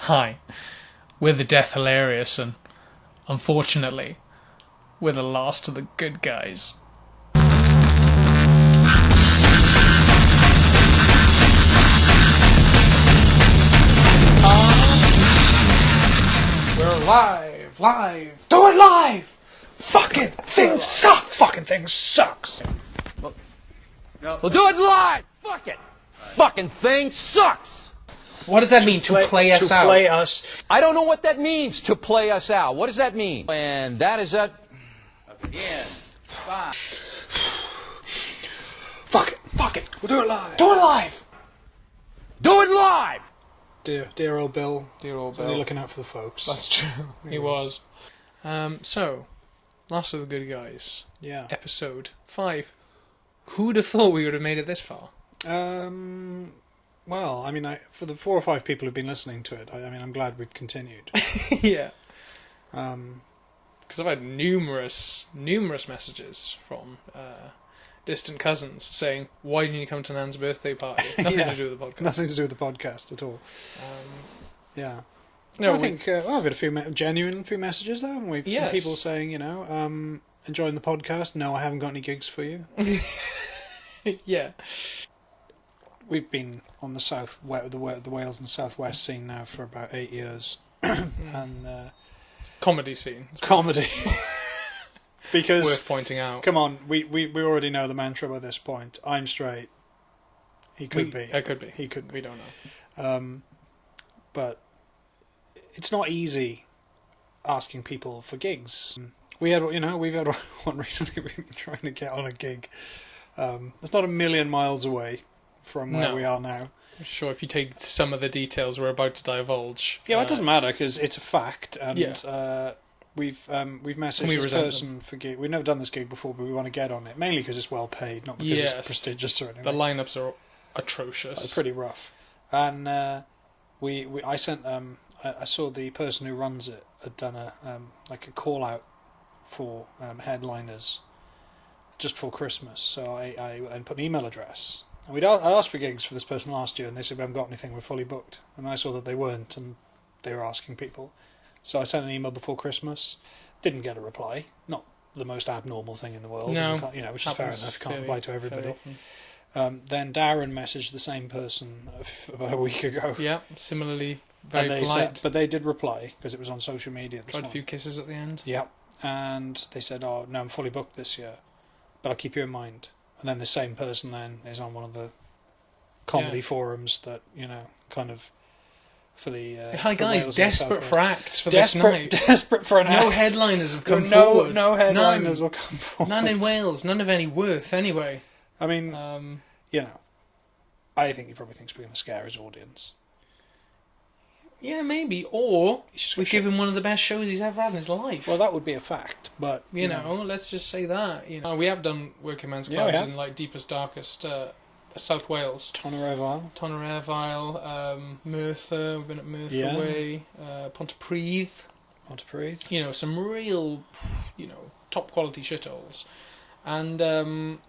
Hi, we're the Death Hilarious, and unfortunately, we're the last of the good guys. We're live! Do it live! Fucking thing sucks! Fucking thing sucks! Well, do it live! Fuck it! Fucking thing sucks! What does that mean, to play us out? To play us. I don't know what that means, to play us out. What does that mean? And that is a... Again. Fine. Fuck it. We'll do it live. Do it live! Do it live! Dear old Bill. Dear old Only Bill. looking out for the folks. That's true. He was. So, Last of the Good Guys. Yeah. Episode 5. Who'd have thought we would have made it this far? Well, I mean, for the 4 or 5 people who've been listening to it, I'm glad we've continued. Yeah. Because I've had numerous messages from distant cousins saying, "Why didn't you come to Nan's birthday party?" Nothing to do with the podcast. Nothing to do with the podcast at all. Yeah. No, I think I've got a few genuine messages though, haven't we? From Yes. people saying, enjoying the podcast. No, I haven't got any gigs for you. Yeah. We've been on the Wales and South West scene now for about 8 years, and Comedy scene. comedy. Because Worth pointing out. come on, we already know the mantra by this point. I'm straight. He could be. It could be. He could be. We don't know. But it's not easy asking people for gigs. We've had one recently. We've been trying to get on a gig. It's not a million miles away from where we are now. Sure, if you take some of the details we're about to divulge. Yeah, it doesn't matter because it's a fact, and Yeah. we've messaged We this resent person for gig. We've never done this gig before, but we want to get on it mainly because it's well paid, not because Yes. it's prestigious or anything. The lineups are atrocious. It's pretty rough, and I sent I saw the person who runs it had done a a call out for headliners just before Christmas, so I put an email address. And I asked for gigs for this person last year, and they said we haven't got anything, we're fully booked. And I saw that they weren't, and they were asking people. So I sent an email before Christmas, didn't get a reply. Not the most abnormal thing in the world, No, which is fair enough. You can't reply to everybody. Often. Then Darren messaged the same person about a week ago. Yeah, similarly very and polite. but they did reply because it was on social media. Tried a few kisses at the end. Yeah, and they said, "Oh no, I'm fully booked this year, but I'll keep you in mind." And then the same person then is on one of the comedy forums that kind of for the Hi for guys, Wales desperate and for acts for this night. Desperate for an No act. headliners have come no, forward. No headliners will come forward. None in Wales. None of any worth, anyway. I mean, I think he probably thinks we're going to scare his audience. Yeah, maybe. Or He's just we gonna give him one of the best shows he's ever had in his life. Well, that would be a fact, but you know, let's just say that. We have done working men's Yeah, we clubs have. in deepest, darkest South Wales. Tonnereval, Merthyr. We've been at Merthyr Way, Pontypridd. Some real, top quality shitholes, and done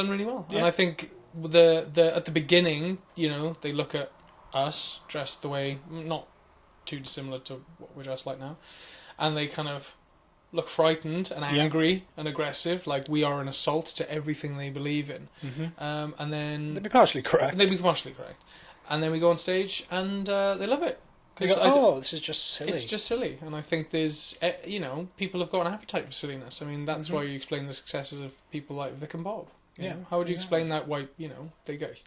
really well. Yeah. And I think the at the beginning, they look at us dressed the way not too dissimilar to what we're dressed like now, and they kind of look frightened and angry and aggressive, like we are an assault to everything they believe in. Mm-hmm. And then they'd be partially correct. And then we go on stage and they love it. They go, this is just silly. It's just silly, and I think there's people have got an appetite for silliness. I mean, that's why you explain the successes of people like Vic and Bob. How would you explain that? Why they get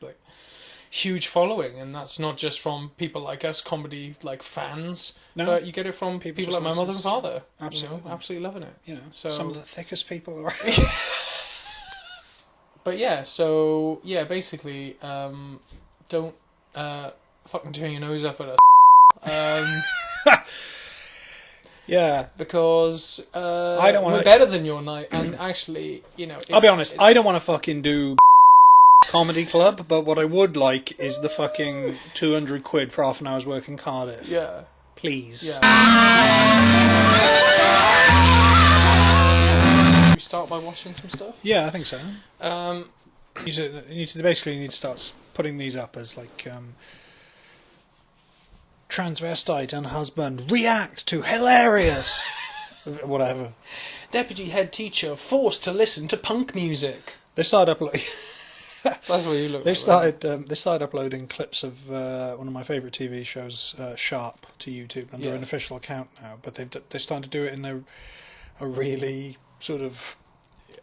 huge following, and that's not just from people like us, comedy fans, but you get it from people like my mother and father. Absolutely, absolutely loving it. So some of the thickest people around. But basically, don't fucking turn your nose up at us. Because I don't want we're better than your night, and actually, I'll be honest, I don't want to fucking do comedy club, but what I would like is the fucking 200 quid for half an hour's work in Cardiff. Yeah. Please. Yeah. We start by watching some stuff? Yeah, I think so. You need to start putting these up as transvestite and husband react to hilarious whatever. Deputy head teacher forced to listen to punk music. They started uploading. That's what you look. They started uploading clips of one of my favourite TV shows, Sharp, to YouTube under an official account now. But they're starting to do it in a really sort of.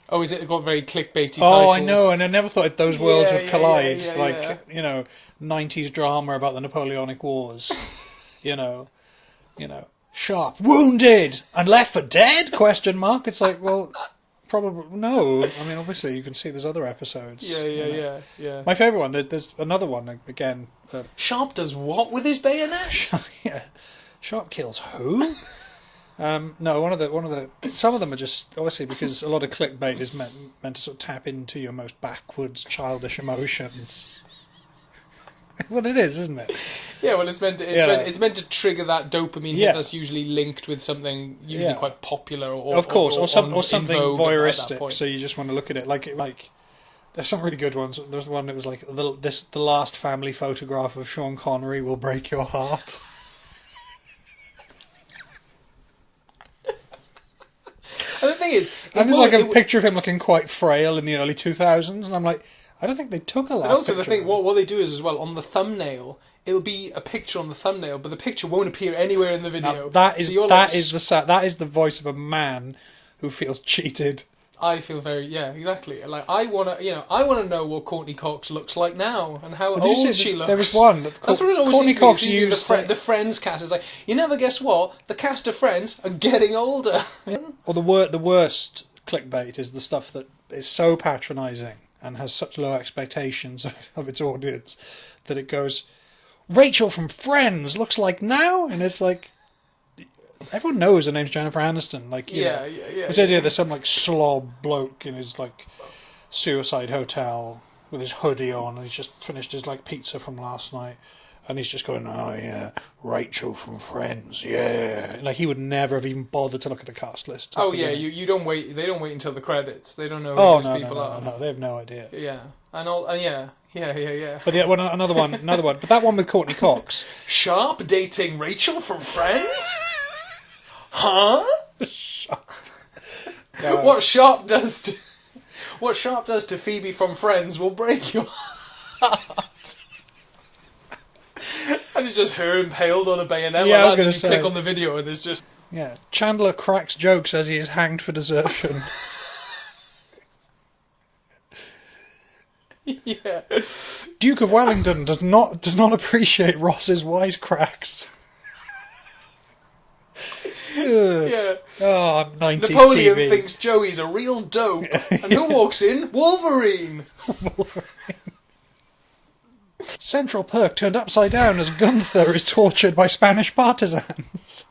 Oh, is it got very clickbaity? Oh, titles? I know, and I never thought those worlds would collide. Yeah. 90s drama about the Napoleonic Wars. you know, Sharp wounded and left for dead? Question mark. It's like, well, probably no. I mean, obviously you can see there's other episodes. Yeah. My favourite one. There's another one again. Sharp does what with his bayonet? Yeah, Sharp kills who? No, one of the. Some of them are just obviously because a lot of clickbait is meant to sort of tap into your most backwards, childish emotions. Well, it is, isn't it? Yeah, well, it's meant to trigger that dopamine hit that's usually linked with something usually quite popular, or something voyeuristic. So you just want to look at it like there's some really good ones. There's one that was like the last family photograph of Sean Connery will break your heart. And the thing is, and there's like a picture of him looking quite frail in the early 2000s, and I'm like, I don't think they took a last. And also, picture the thing, what they do is as well on the thumbnail, it'll be a picture on the thumbnail, but the picture won't appear anywhere in the video. Now, that is the voice of a man who feels cheated. I feel exactly. Like I want to know what Courtney Cox looks like now and how old she looks. There was one. That's what it always Courtney Cox used the Friends cast. It's like, you never guess what, the cast of Friends are getting older. Or the worst clickbait is the stuff that is so patronising and has such low expectations of its audience that it goes, Rachel from Friends looks like now, and it's like. Everyone knows her name's Jennifer Aniston. Like, this idea there's some like slob bloke in his like suicide hotel with his hoodie on, and he's just finished his like pizza from last night, and he's just going, "Oh yeah, Rachel from Friends, yeah." Like he would never have even bothered to look at the cast list. Oh yeah, you don't wait. They don't wait until the credits. They don't know who those people are. No, they have no idea. Yeah, yeah. But another one. But that one with Courtney Cox. Sharp dating Rachel from Friends. Huh? Sharp. What Sharp does to Phoebe from Friends will break your heart. And it's just her impaled on a bayonet. Yeah, I was going to say. Click on the video and there's just Chandler cracks jokes as he is hanged for desertion. Yeah. Duke of Wellington does not appreciate Ross's wisecracks. Yeah. Oh, 90s Napoleon TV. thinks Joey's a real dope. And who walks in? Wolverine. Central Perk turned upside down as Gunther is tortured by Spanish partisans.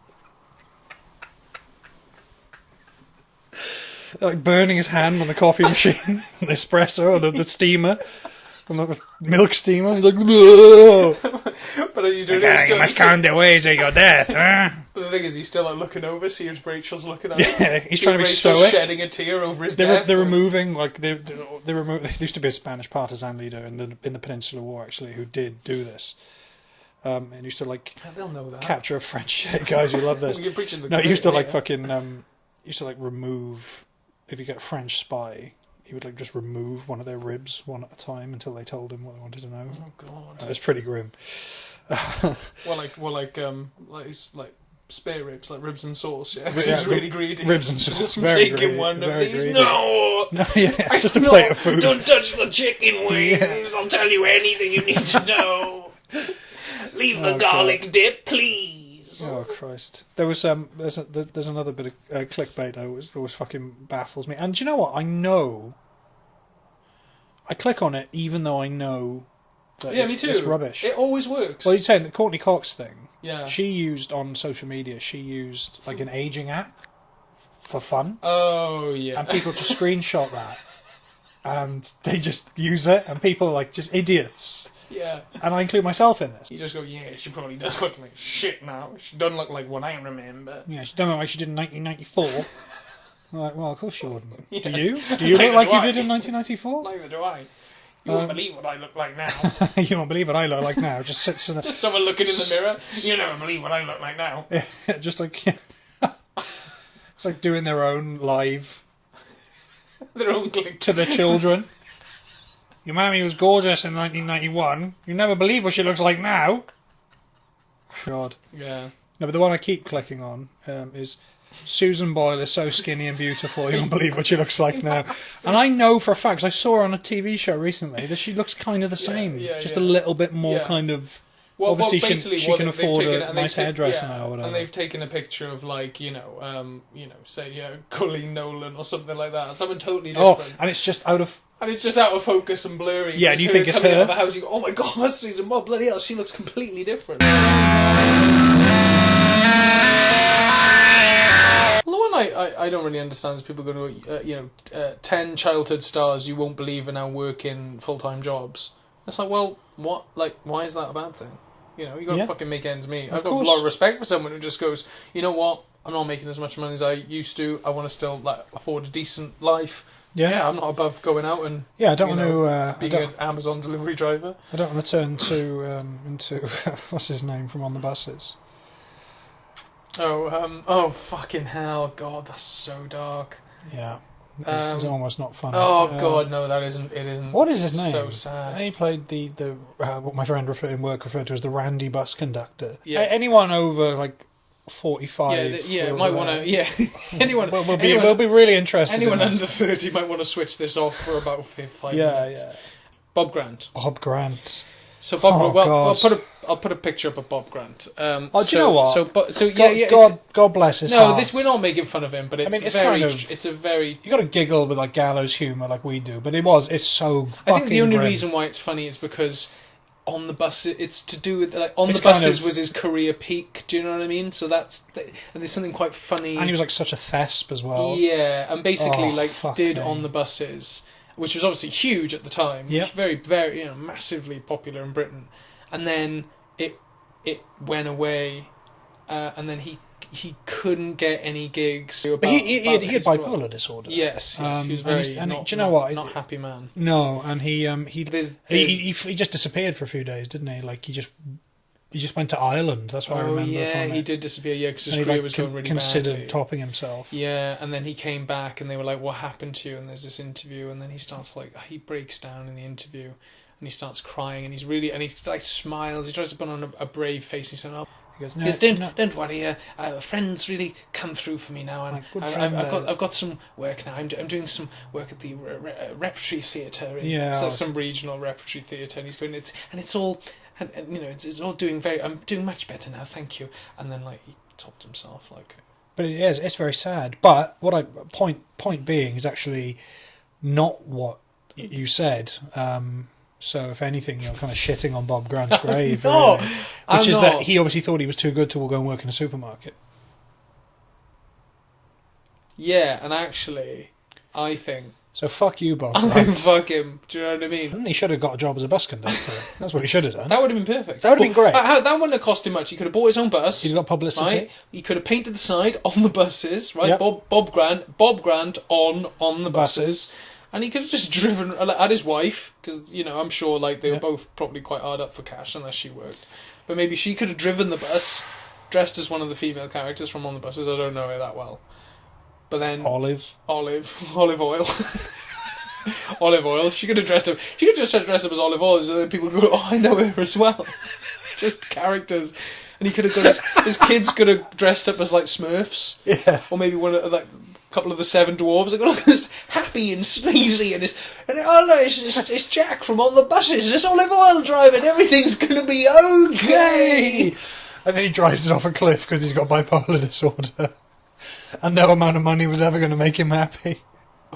Like burning his hand on the coffee machine, the espresso, or the steamer. On the milk steamer, he's like, no. But as he's doing it, you must count the ways of your death, huh? But the thing is, he's still like looking over, see if Rachel's looking at him. Yeah, he's trying to be Rachel's stoic. shedding a tear over his death. They're removing, like, there used to be a Spanish partisan leader in the Peninsular War, actually, who did do this. And used to, like, they'll know that. Capture a French guys who love this. You're preaching the he used to, like, remove, if you get a French spy, he would like just remove one of their ribs one at a time until they told him what they wanted to know. Oh God, it was pretty grim. like spare ribs, like ribs and sauce. Yeah, because he's really greedy. Ribs and sauce. Just very taking greedy, one of these. Greedy. No, just a plate of food. Don't touch the chicken wings. I'll tell you anything you need to know. Leave the garlic dip, please. Oh Christ! There was there's another bit of clickbait that always fucking baffles me. And do you know what? I click on it even though I know that me too. It's rubbish. It always works. Well, you're saying the Courtney Cox thing. Yeah. She used on social media. She used like an aging app for fun. Oh yeah. And people just screenshot that, and they just use it, and people are like just idiots. Yeah. And I include myself in this. You just go, yeah, she probably does look like shit now. She doesn't look like what I remember. Yeah, she doesn't look like she did in 1994. I'm like, well, of course she wouldn't. Yeah. Do you? Do you look like you did in 1994? Neither do I. You won't believe what I look like now. You won't believe what I look like now. Just sits in Just someone looking in the mirror. You never believe what I look like now. Yeah, just like it's like doing their own live Their own click. to the children. Your mammy was gorgeous in 1991. You never believe what she looks like now. God. Yeah. No, but the one I keep clicking on is Susan Boyle is so skinny and beautiful. You won't believe what she looks like now. And I know for a fact, 'cause I saw her on a TV show recently, that she looks kind of the same. Just a little bit more kind of... Well, obviously, basically, she can afford a nice hairdresser now now or whatever. And they've taken a picture of, like, say, Colleen Nolan or something like that. Someone totally different. Oh, and it's just out of... And it's just out of focus and blurry. Yeah, and you think it's coming her? Out of the house, you go, oh my god, that's Susan Boyle. Bloody hell, she looks completely different. The one I don't really understand is people go to 10 childhood stars you won't believe are now working full-time jobs. It's like, well, what? Like, why is that a bad thing? You know, you got to fucking make ends meet. I've got a lot of respect for someone who just goes, you know what? I'm not making as much money as I used to. I want to still afford a decent life. Yeah, I'm not above going out and I don't want to being an Amazon delivery driver. I don't want to turn into what's his name from On the Buses. Oh fucking hell, God, that's so dark. Yeah, this is almost not funny. Oh God, no, that isn't. It isn't. What is his name? So sad. He played the what my friend in work referred to as the Randy bus conductor. Yeah. Anyone over like 45. Might want to. Yeah, anyone. We'll be really interested. Anyone under 30 might want to switch this off for about 5 minutes. Yeah. Bob Grant. So Bob. I'll put a picture up of Bob Grant. Do you know what? God bless his heart. We're not making fun of him, but it's a very. You got to giggle with like gallows humour like we do, but it's so. I think the only reason why it's funny is because on the bus, it's to do with On the Buses was his career peak. Do you know what I mean? So and there's something quite funny. And he was like such a thesp as well. Yeah, and basically On the Buses, which was obviously huge at the time. Yeah. Very, very, massively popular in Britain, and then it went away, and then he couldn't get any gigs. But he had bipolar disorder. Yes, he was very. Do you know what? Not happy man. No, and he just disappeared for a few days, didn't he? Like he just went to Ireland. That's what I remember. Yeah, he did disappear. Yeah, because his career was going really considered badly. topping himself. Yeah, and then he came back, and they were like, "What happened to you?" And there's this interview, and then he breaks down in the interview, and he starts crying, and he smiles. He tries to put on a brave face. He said, "Oh." He goes, no, don't worry. Friends really come through for me now, and I've got some work now. I'm doing some work at the repertory theatre, some regional repertory theatre, and he's going. It's all, and it's all doing very. I'm doing much better now, thank you. And then he topped himself But it's very sad. But what point being is actually not what you said. So, if anything, you're kind of shitting on Bob Grant's grave, really. Which is that he obviously thought he was too good to go and work in a supermarket. Yeah, and actually, I think... So, fuck you, Bob Grant. I think fuck him, do you know what I mean? And he should have got a job as a bus conductor. That's what he should have done. That would have been perfect. That would have been great. That wouldn't have cost him much. He could have bought his own bus. He'd got publicity. Right? He could have painted the side on the buses, right? Yep. Bob Grant on the buses. And he could have just driven at his wife, because, I'm sure they were both probably quite hard up for cash, unless she worked. But maybe she could have driven the bus, dressed as one of the female characters from On the Buses. I don't know her that well. But then... Olive oil. Olive oil. She could have dressed up. She could just dressed up as Olive Oil, so that people could go, oh, I know her as well. Just characters. And he could have got his kids could have dressed up as Smurfs. Yeah. Or maybe one of couple of the Seven Dwarves. They got this happy and sleazy, and it's Jack from On the Buses. It's Olive Oil driving. Everything's gonna be okay. And then he drives it off a cliff because he's got bipolar disorder, and no amount of money was ever going to make him happy.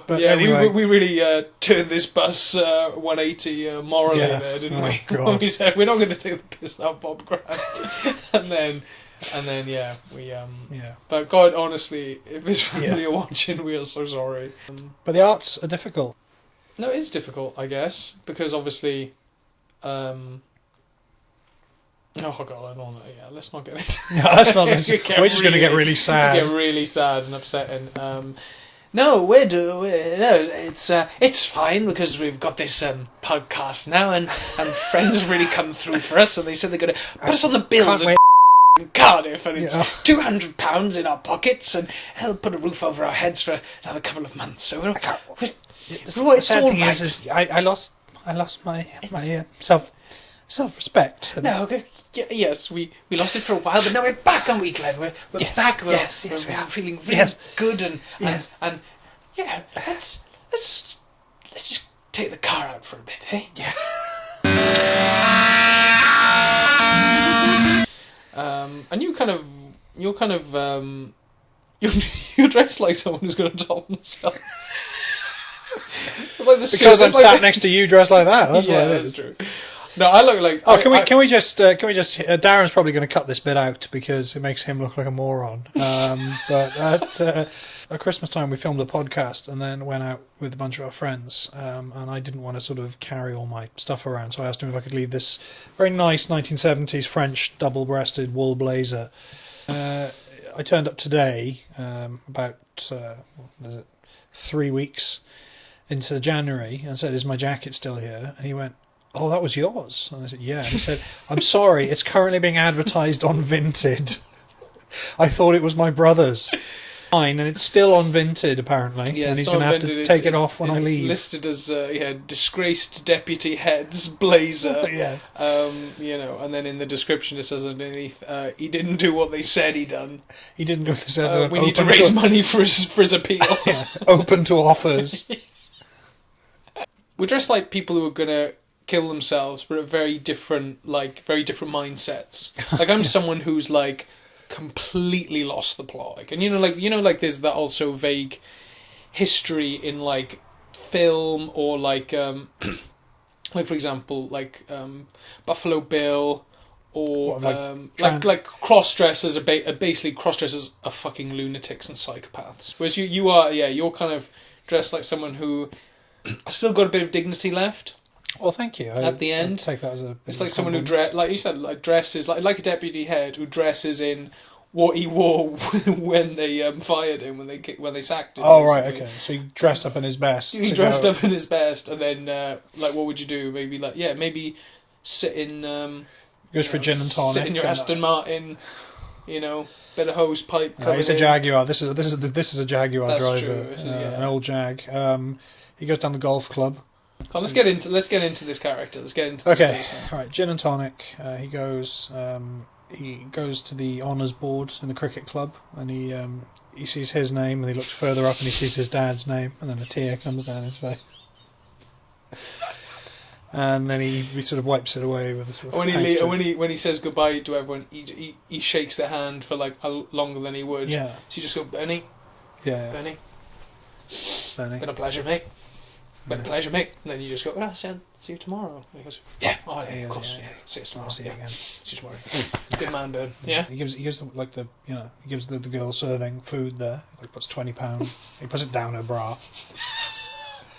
But anyway. we really turned this bus 180 morally there, didn't we? God. We said we're not going to take the piss out Bob Grant, and then we But God, honestly, if his family are watching, we are so sorry. But the arts are difficult. No, it is difficult, I guess, because obviously, oh God, I don't know. Yeah, let's not get into. We're just going to get really sad. Get really sad and upsetting. No, it's fine because we've got this podcast now, and friends have really come through for us, and they said they're going to put us on the bills in Cardiff, and it's £200 in our pockets, and they'll put a roof over our heads for another couple of months. So it's all right. I lost my self-respect. No, okay. Yes, we lost it for a while, but now we're back, aren't we, Glenn? We're back. We're feeling really good, and yeah, let's just take the car out for a bit, eh? Yeah. And you dress like someone who's going to top themselves. Because I'm sat next to you dressed like that. That's what it is. That's true. No, I look like. Can we just? Darren's probably going to cut this bit out because it makes him look like a moron. But at Christmas time, we filmed a podcast and then went out with a bunch of our friends. And I didn't want to sort of carry all my stuff around, so I asked him if I could leave this very nice 1970s French double-breasted wool blazer. I turned up today, about 3 weeks into January, and said, "Is my jacket still here?" And he went, "Oh, that was yours." And I said, "Yeah." And he said, "I'm sorry, it's currently being advertised on Vinted. I thought it was my brother's." Fine, and it's still on Vinted apparently, yeah, and he's going to have to take it off when I leave. It's listed as disgraced deputy head's blazer. Yes. And then in the description it says underneath, he didn't do what they said he done. He didn't do what they said. We need to raise money for his appeal. Yeah, open to offers. We're dressed like people who are gonna kill themselves, but at very different mindsets. Like I'm someone who's like completely lost the plot. Like, and there's that also vague history in like film or like like for example like Buffalo Bill or like cross-dressers are basically cross-dressers are fucking lunatics and psychopaths. Whereas you're kind of dressed like someone who has still got a bit of dignity left. Well, thank you. At the end, I'd take that as it's like someone who like you said, like dresses like a deputy head who dresses in what he wore when they fired him, when they sacked him. Oh basically. Right, okay. So he dressed up in his best. He dressed up in his best, and then like what would you do? Maybe sit in. Goes for gin and tonic. Sit in your Aston Martin, bit of hose pipe. No, he's a Jaguar. This is a Jaguar That's driver, true, an old Jag. He goes down the golf club. Let's get into this character. Let's get into this person. All right, gin and tonic. He goes to the honours board in the cricket club, and he sees his name, and he looks further up, and he sees his dad's name, and then a tear comes down his face. And then he sort of wipes it away with a sort of when he says goodbye to everyone, he shakes their hand for like longer than he would. Yeah. So you just go, Benny. Yeah. Benny. Benny. Been a pleasure, mate. Been a pleasure, mate. And then you just go, see you tomorrow. And he goes, yeah. Oh, yeah, of course. Yeah. See you tomorrow. See you again. See you tomorrow. Good man, Ben. Yeah. He gives the girl serving food there. Like puts £20. He puts it down her bra.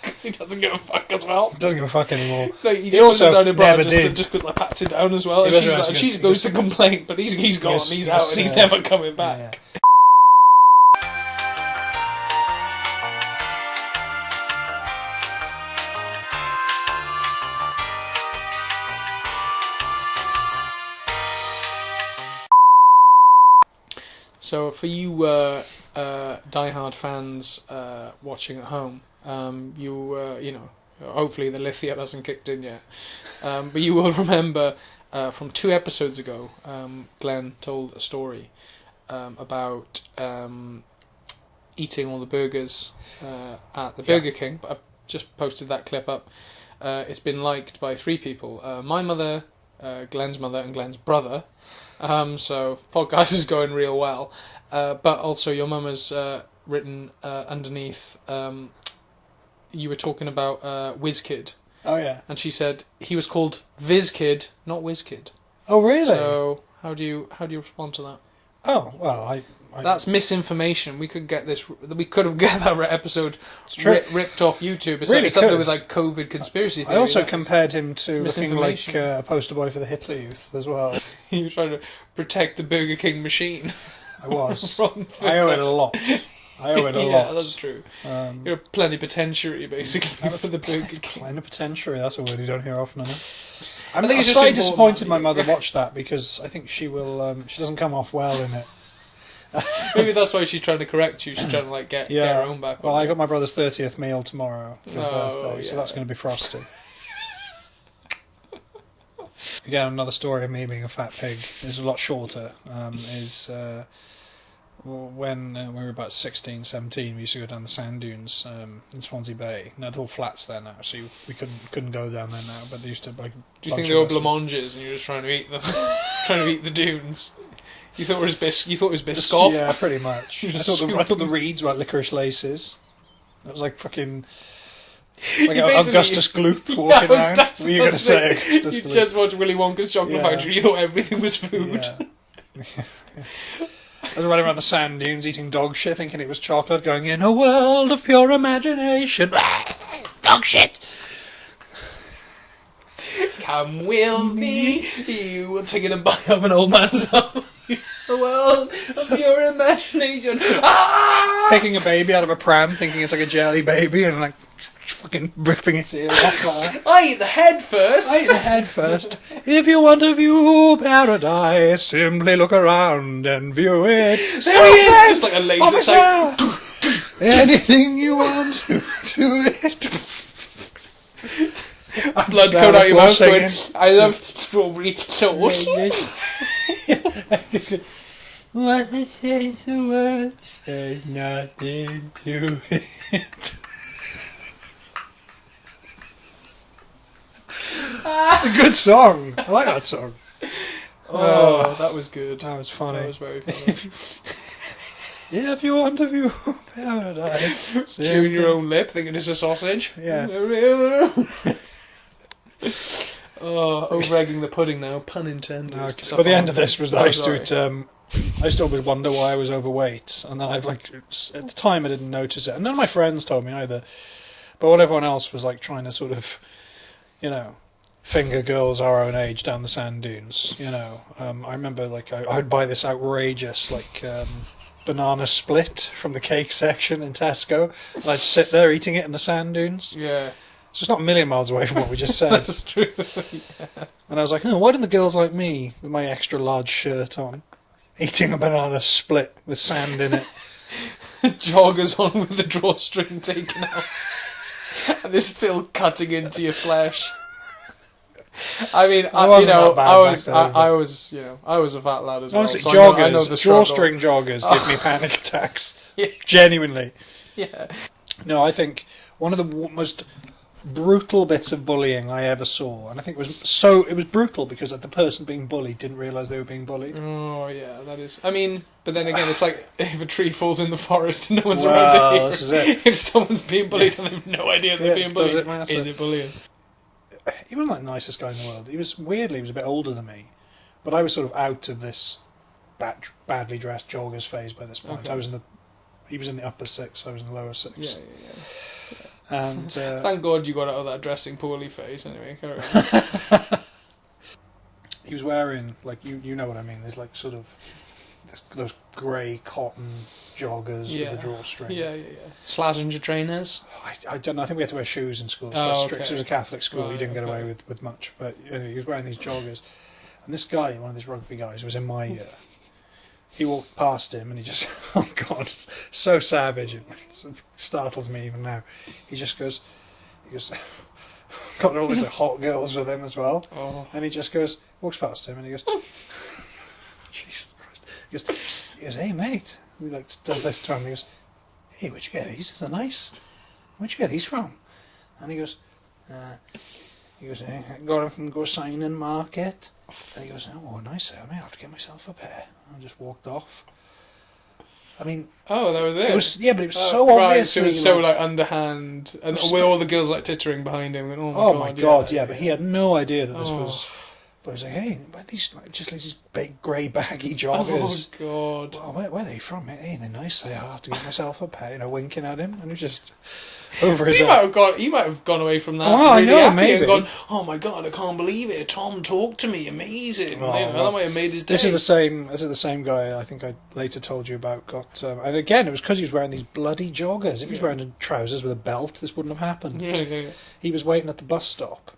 Because he doesn't give a fuck as well. He doesn't give a fuck anymore. No, he also puts it down her bra never did. Just pats it down as well. And she goes to complain, but he's gone. He's out, and he's never coming back. Yeah. So for you diehard fans watching at home, hopefully the lithium hasn't kicked in yet, but you will remember from 2 episodes ago, Glenn told a story about eating all the burgers at the Burger King. But I've just posted that clip up. It's been liked by 3 people: my mother, Glenn's mother, and Glenn's brother. So podcast is going real well. But also your mum has written underneath. You were talking about WizKid. Oh yeah. And she said he was called VizKid, not WizKid. Oh really? So how do you respond to that? Oh well, I that's misinformation. We could get this. We could have get that epised ripped off YouTube. It's really like something with like COVID conspiracy theory. I also compared him to looking like a poster boy for the Hitler Youth as well. You were trying to protect the Burger King machine. I was. I owe it a lot. I owe it a lot. Yeah, that's true. You're a plenipotentiary, basically, for the Burger King. Plenipotentiary, that's a word you don't hear often enough. I think it's just slightly important disappointed that my you- mother watched that because I think she will. She doesn't come off well in it. Maybe that's why she's trying to correct you. She's trying to get her own back. Well, on I you. got my brother's 30th meal tomorrow for his birthday, so yeah. that's going to be frosty. Again, another story of me being a fat pig is a lot shorter. When we were about 16, 17, we used to go down the sand dunes in Swansea Bay. Now they're all flats there now, so we couldn't go down there now. But they used to like. Do you think they were blancmanges and you were just trying to eat them, trying to eat the dunes? You thought it was You thought it was Biscoff? Yeah, pretty much. I thought the reeds were like licorice laces. That was like fucking. Like Augustus Gloop walking around. What were you going to say? Augustus You Gloop? just watched Willy Wonka's Chocolate Factory. You thought everything was food. Yeah. I was running around the sand dunes eating dog shit, thinking it was chocolate, going, in a world of pure imagination. Dog shit! Come with me, you will take it a bite of an old man's arm. The world of pure imagination. Ah! Taking a baby out of a pram, thinking it's like a jelly baby, and like fucking ripping its ear off. I eat the head first. I eat the head first. If you want to view paradise, simply look around and view it. There he is, just like a laser sight. Anything you want to do it. Blood coming out your mouth going, I love strawberry sauce. What is change the world? There's nothing to it. It's a good song. I like that song. Oh, that was good. That was funny. That was very funny. If you want to view paradise, Chewing your own lip, thinking it's a sausage. Yeah. Oh, over-egging the pudding now, pun intended. Okay. But the end of this was that I used to always wonder why I was overweight, and then at the time I didn't notice it, and none of my friends told me either. But what everyone else was like trying to sort of, finger girls our own age down the sand dunes. I remember I would buy this outrageous banana split from the cake section in Tesco, and I'd sit there eating it in the sand dunes. Yeah. So it's not a million miles away from what we just said. That's true. Yeah. And I was like, why didn't the girls like me, with my extra large shirt on, eating a banana split with sand in it? Joggers on with the drawstring taken out. And it's still cutting into your flesh. I mean, I was a fat lad as well. Honestly, So joggers, I know the struggle. drawstring joggers give me panic attacks. Yeah. Genuinely. Yeah. No, I think one of the most brutal bits of bullying I ever saw, and I think it was brutal because the person being bullied didn't realise they were being bullied. Oh, yeah, that is... I mean, but then again, it's like if a tree falls in the forest and no one's Well, around to hear. this is it. If someone's being bullied and they have no idea they're being bullied, does it matter? is it bullying? He wasn't like the nicest guy in the world. He was a bit older than me, but I was sort of out of this badly dressed joggers phase by this point. Okay. He was in the upper six, I was in the lower six. Yeah. And Thank God you got out of that dressing poorly phase. Anyway, carry on. he was wearing you know what I mean. There's sort of those grey cotton joggers with the drawstring. Yeah. Slazenger trainers. I don't know. I think we had to wear shoes in school. So it was a Catholic school. Right, You didn't get away with much. But he was wearing these joggers, and this guy, one of these rugby guys, who was in my year. He walked past him and he just, oh God, it's so savage. It sort of startles me even now. He goes, got all these hot girls with him as well. Oh. And he just walks past him and he goes, Jesus Christ. He goes, hey mate. He does this to him. He goes, hey, where'd you get these? They're nice. Where'd you get these from? And he goes, I got them from Go Signing Market. And he goes, oh, nice. I may have to get myself a pair. And just walked off. I mean... Oh, that was it? But it was so obvious. It was so underhand. And with all the girls tittering behind him. And, oh my God, yeah. But he had no idea that this was... But he was like, hey, but these big grey baggy joggers. Oh God. Well, where are they from? Hey, they're nice. They are. I have to get myself a pair. Winking at him. And he was just... over his He might have gone away from that. Well, really I know, happy maybe. And gone, oh my god, I can't believe it. Tom talked to me, amazing. Oh, That might have made his day. This is the same guy I think I later told you about. And again, it was because he was wearing these bloody joggers. If he was wearing trousers with a belt, this wouldn't have happened. Yeah. He was waiting at the bus stop,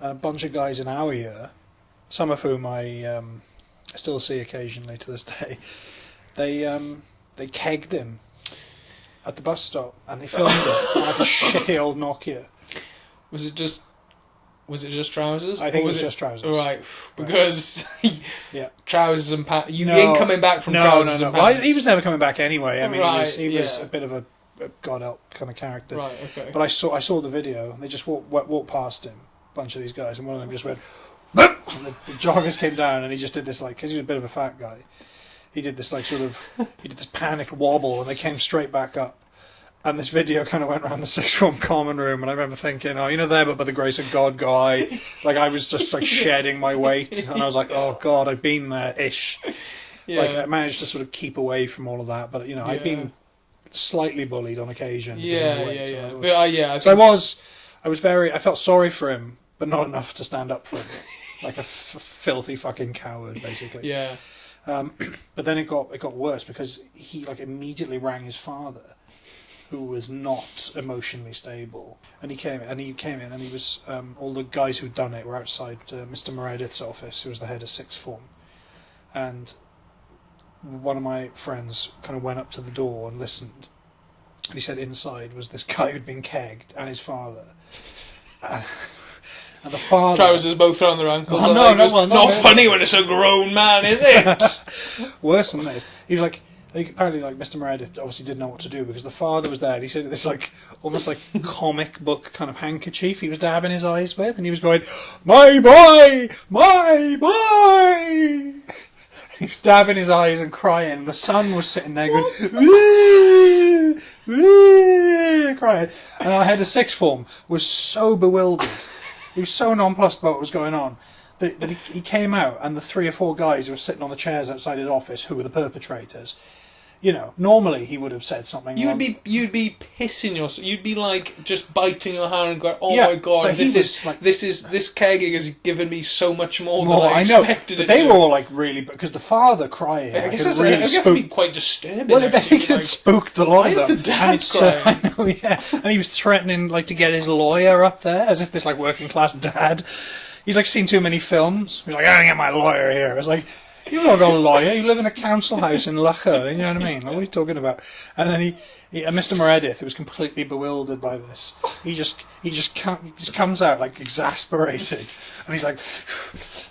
and a bunch of guys in our year, some of whom I still see occasionally to this day, they kegged him at the bus stop, and they filmed it on like a shitty old Nokia. Was it just trousers? I think it was just trousers. Right, because Yeah. trousers and pants. You ain't coming back from trousers and Well, pants. he was never coming back anyway. I mean, he was yeah. a bit of a god help kind of character. Right, okay. But I saw the video, and they just walked past him, a bunch of these guys, and one of them just went, "Boop!" And the joggers came down, and he just did this like, because he was a bit of a fat guy, he did this like he did this panicked wobble, and they came straight back up. And this video kind of went around the sixth form common room, and I remember thinking, oh, there, but by the grace of God, guy. Like, I was just like shedding my weight, and I was like, oh God, I've been there-ish. Yeah. Like, I managed to sort of keep away from all of that, but I've been slightly bullied on occasion. because of my weight, Yeah. so I felt sorry for him, but not enough to stand up for him, like a filthy fucking coward, basically. Yeah. But then it got worse because he like immediately rang his father, who was not emotionally stable, and he came in, and he was all the guys who'd done it were outside Mr. Meredith's office, who was the head of sixth form, and one of my friends kind of went up to the door and listened. And he said inside was this guy who'd been kegged and his father. And the father... Trousers both around their ankles. Oh, not funny when it's a grown man, is it? Worse than this. He was like... Apparently, like, Mr. Meredith obviously didn't know what to do because the father was there, and he said this, like, almost like comic book kind of handkerchief he was dabbing his eyes with, and he was going, "My boy! My boy!" He was dabbing his eyes and crying, and the son was sitting there going, "Woo! Woo!" crying. And our head of sixth form was so bewildered. He was so nonplussed about what was going on that he came out, and the 3 or 4 guys who were sitting on the chairs outside his office, who were the perpetrators, normally he would have said something. You'd be pissing yourself. You'd be like just biting your hand and going, "Oh Yeah, my god, but this kegging has given me so much more than I expected." But they were all like really, because the father crying. I guess that's to be quite disturbing. Well, I think it spooked the lot of them. Why is the dad crying? I know, yeah. And he was threatening like to get his lawyer up there, as if this like working class dad. He's like seen too many films. He's like, "I'm gonna get my lawyer here." I was like, "You've not got a lawyer. You live in a council house in Lucker." You know what I mean? Like, what are you talking about? And then Mr. Meredith, who was completely bewildered by this, he just comes out like exasperated, and he's like,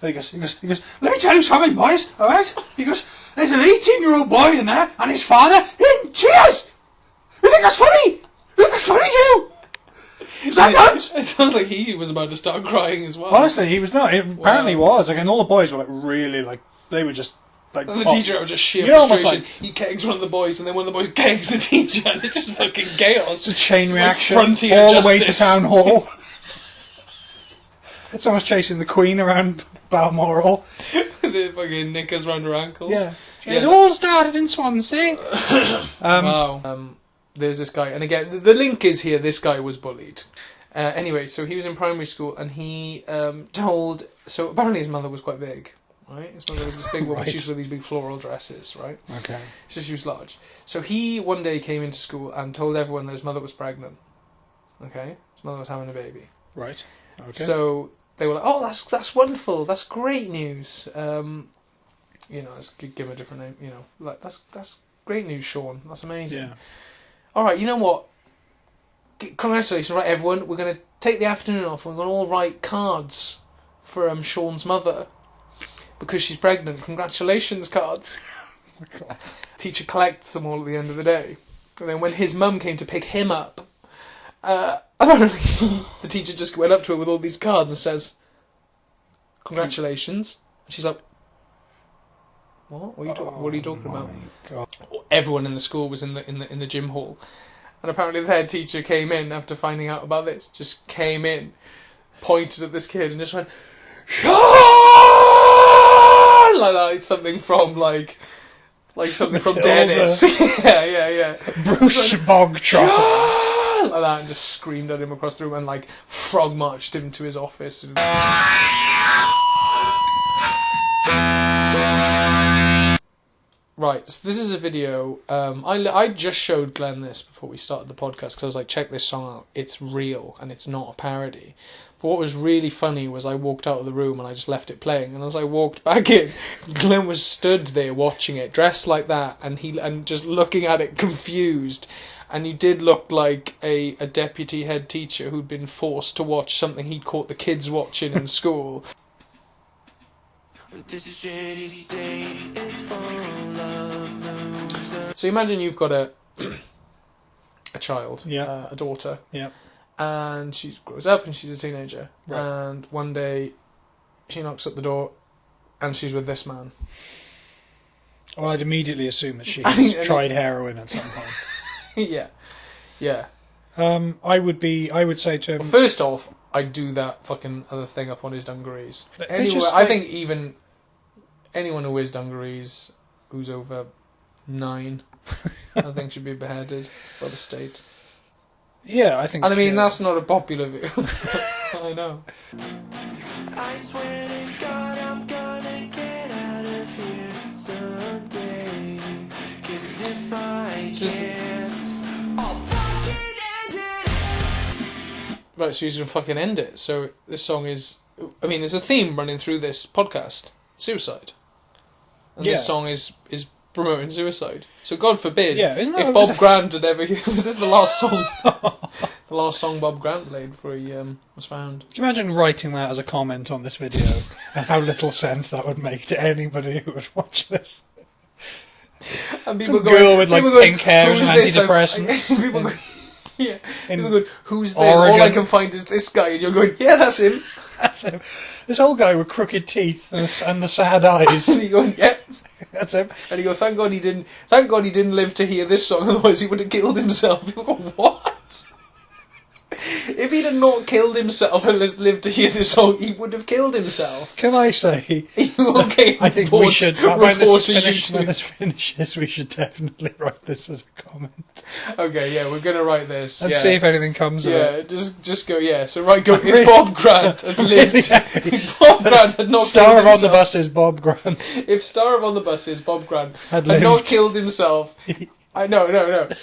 and he goes, "Let me tell you something, boys. All right?" He goes, "There's an 18-year-old boy in there, and his father in tears. You think that's funny? You think that's funny, you? Is that not?" It sounds like he was about to start crying as well. Honestly, he was not. It apparently was. Like, and all the boys were like really like, they were just like. And the teacher was just sheer frustration. He kegs one of the boys, and then one of the boys kegs the teacher, and it's just fucking chaos. It's a chain reaction like all the way to town hall. Someone's chasing the Queen around Balmoral. The fucking knickers round her ankles. Yeah. It all started in Swansea. Wow. There's this guy, and again, the link is here. This guy was bullied. Anyway, so he was in primary school, and he told. So apparently, his mother was quite big, right? His mother was this big woman. Right. She used to wear these big floral dresses, right? Okay. She was large. So he one day came into school and told everyone that his mother was pregnant. Okay, his mother was having a baby. Right. Okay. So they were like, "Oh, that's wonderful. That's great news." Let's give him a different name. Like that's great news, Sean. That's amazing. Yeah. All right, you know what? Congratulations, right, everyone. We're going to take the afternoon off. We're going to all write cards for Sean's mother because she's pregnant. Congratulations cards. Oh my God. Teacher collects them all at the end of the day. And then when his mum came to pick him up, apparently the teacher just went up to her with all these cards and says, "Congratulations." And she's like, "What? What are you talking about?" God. Everyone in the school was in the gym hall, and apparently the head teacher came in after finding out about this. Just came in, pointed at this kid, and just went, "Sean!" like that. It's something from like something from Matilda. Dennis. yeah. Bruce Bogtrotter. like that, and just screamed at him across the room and like frog marched him to his office. And... Right, so this is a video. I just showed Glenn this before we started the podcast because I was like, check this song out. It's real and it's not a parody. But what was really funny was I walked out of the room and I just left it playing. And as I walked back in, Glenn was stood there watching it, dressed like that, and just looking at it confused. And he did look like a deputy head teacher who'd been forced to watch something he'd caught the kids watching in school. So imagine you've got a child, a daughter, and she grows up and she's a teenager, and one day she knocks at the door and she's with this man. Well, I'd immediately assume that she's tried heroin at some point. Yeah. I would say to him... Well, first off, I'd do that fucking other thing up on his dungarees. Anyway, I think even anyone who wears dungarees who's over 9, I think should be beheaded by the state. Yeah, I think... And I mean, that's not a popular view. I know. I swear to God I'm gonna get out of here someday. 'Cause if I can't, I'll fucking end it. Right, so he's gonna fucking end it. So this song is... I mean, there's a theme running through this podcast. Suicide. And this song is promoting suicide. So God forbid if Bob Grant had ever... Was this the last song? The last song Bob Grant played before he was found. Can you imagine writing that as a comment on this video and how little sense that would make to anybody who would watch this? And people Some girl with like pink hair and antidepressants. People going, who's this? Oregon. All I can find is this guy. And you're going, yeah, that's him. That's him. This old guy with crooked teeth and the sad eyes. And you're going, yeah. That's him. And you go, thank God he didn't live to hear this song, otherwise he would have killed himself. People go, what? If he'd have not killed himself and lived to hear this song, he would have killed himself. Can I say? Okay, I think we should. When this finishes, we should definitely write this as a comment. Okay, yeah, we're gonna write this. And see if anything comes of it. Yeah, just go. Yeah, so if Bob Grant had lived, if Bob Grant had not Star of On the Bus is Bob Grant. If Star of On the Bus is Bob Grant had not killed himself. I'm glad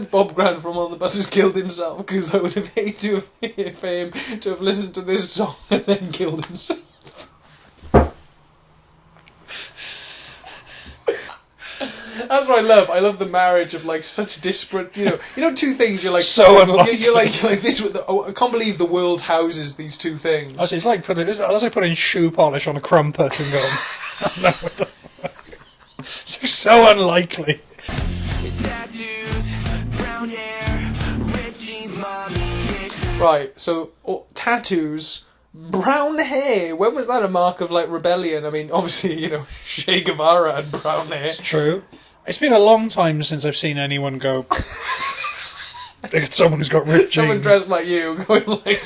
Bob Grant from On the Bus has killed himself, because I would have hated for him to have listened to this song and then killed himself. That's what I love. I love the marriage of like such disparate, you know, two things. You're like so unlikely. You're like this. I can't believe the world houses these two things. It's like putting shoe polish on a crumpet and going, no, it doesn't work. It's so unlikely. Right, so tattoos, brown hair. When was that a mark of like rebellion? I mean, obviously, Che Guevara had brown hair. It's true. It's been a long time since I've seen anyone go. Look at someone who's got ripped jeans. Someone dressed like you, going like.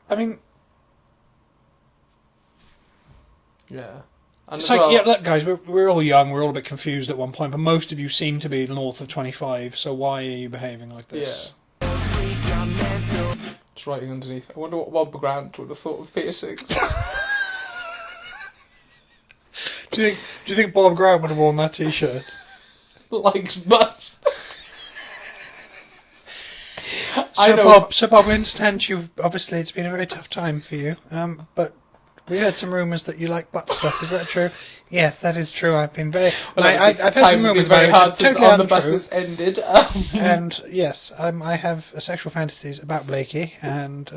I mean, yeah. It's like, look, guys, we're all young, we're all a bit confused at one point, but most of you seem to be north of 25, so why are you behaving like this? Yeah. Just writing underneath. I wonder what Bob Grant would have thought of piercings. Do you think Bob Grant would have worn that t-shirt? Likes butts. So Bob, we understand obviously it's been a very tough time for you, but we heard some rumours that you like butt stuff. Is that true? Yes, that is true. I've been very... I've heard some rumours very about hard it. since Totally On the Bus has ended. And yes, I have sexual fantasies about Blakey, and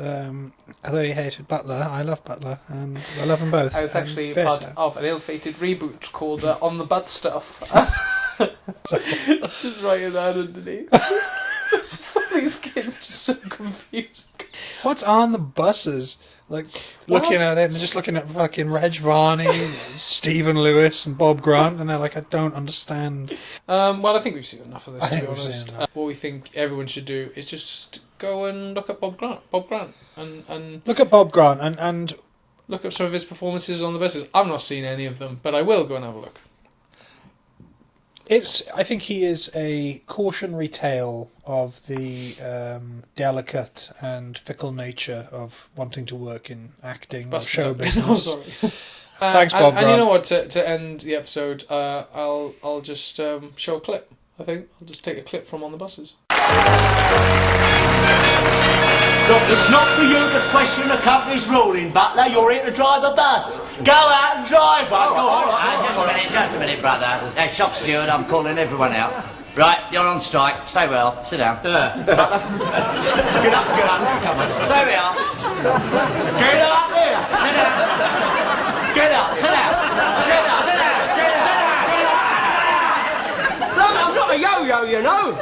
although he hated Butler, I love Butler, and I love them both. I was actually part of an ill-fated reboot called On the Butt Stuff. Just writing that underneath. These kids are just so confused. what's on the buses? Like, looking at it and just looking at fucking Reg Varney, and Stephen Lewis and Bob Grant, and they're like, I don't understand. Well, I think we've seen enough of this, I to be think we've honest. seen enough. What we think everyone should do is just go and look at Bob Grant, and Look at Bob Grant and look up some of his performances on the buses. I've not seen any of them, but I will go and have a look. I think he is a cautionary tale of the delicate and fickle nature of wanting to work in acting or show business. Sorry. Thanks, Bob and Grant. you know what? To end the episode, I'll just show a clip. I think I'll just take a clip from On the Buses. Look, it's not for you to question the company's ruling, Butler. You're here to drive a bus. Go out and drive one. Go on. Just a minute, brother. Hey, shop steward, I'm calling everyone out. Right, you're on strike. Stay well. Sit down. Get up. Come on. Stay well. Get up there. Sit down. Get up. Sit down. Get up. Sit down. Get up. Sit down. Look, I'm not a yo-yo, you know.